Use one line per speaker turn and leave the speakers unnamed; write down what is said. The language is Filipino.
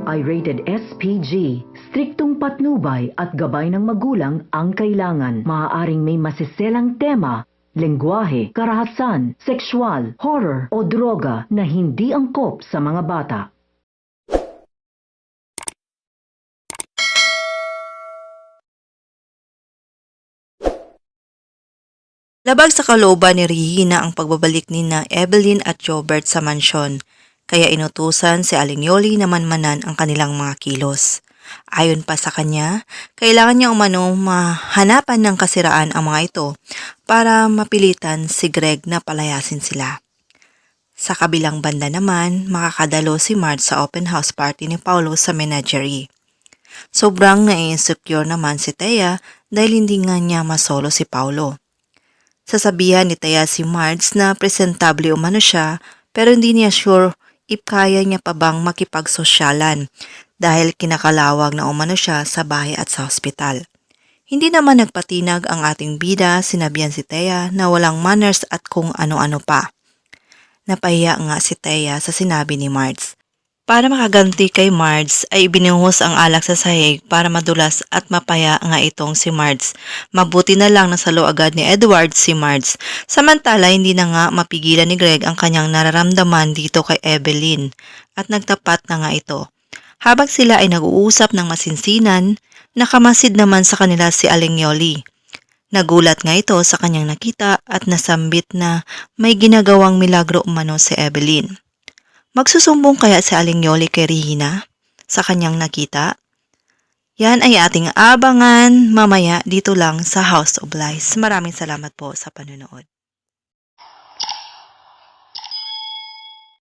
ay rated SPG. Striktong patnubay at gabay ng magulang ang kailangan. Maaaring may masiselang tema, lengguwahe, karahasan, sexual, horror o droga na hindi angkop sa mga bata.
Labag sa kalooban ni Regina ang pagbabalik ni na Evelyn at Jobert sa mansyon, kaya inutusan si Aling Yoli na manmanan ang kanilang mga kilos. Ayon pa sa kanya, kailangan niya umano mahanapan ng kasiraan ang mga ito para mapilitan si Greg na palayasin sila. Sa kabilang banda naman, makakadalo si Marge sa open house party ni Paulo sa menagerie. Sobrang na-insecure naman si Thea dahil hindi nga niya masolo si Paulo. Sasabihan ni Thea si Marge na presentable umano siya pero hindi niya sure if kaya niya pa bang makipagsosyalan dahil kinakalawag na umano siya sa bahay at sa ospital. Hindi naman nagpatinag ang ating bida, sinabihan si Thea na walang manners at kung ano-ano pa. Napahiya nga si Thea sa sinabi ni Marge. Para makaganti kay Marge ay ibinuhos ang alak sa sahig para madulas at mapaya nga itong si Marge. Mabuti na lang nasalo agad ni Edward si Marge. Samantala hindi na nga mapigilan ni Greg ang kanyang nararamdaman dito kay Evelyn at nagtapat na nga ito. Habang sila ay nag-uusap ng masinsinan, nakamasid naman sa kanila si Aling Yoli. Nagulat nga ito sa kanyang nakita at nasambit na may ginagawang milagro umano si Evelyn. Magsusumbong kaya si Aling Yoli kay Regina sa kanyang nakita? Yan ay ating abangan mamaya dito lang sa House of Lies. Maraming salamat po sa panonood.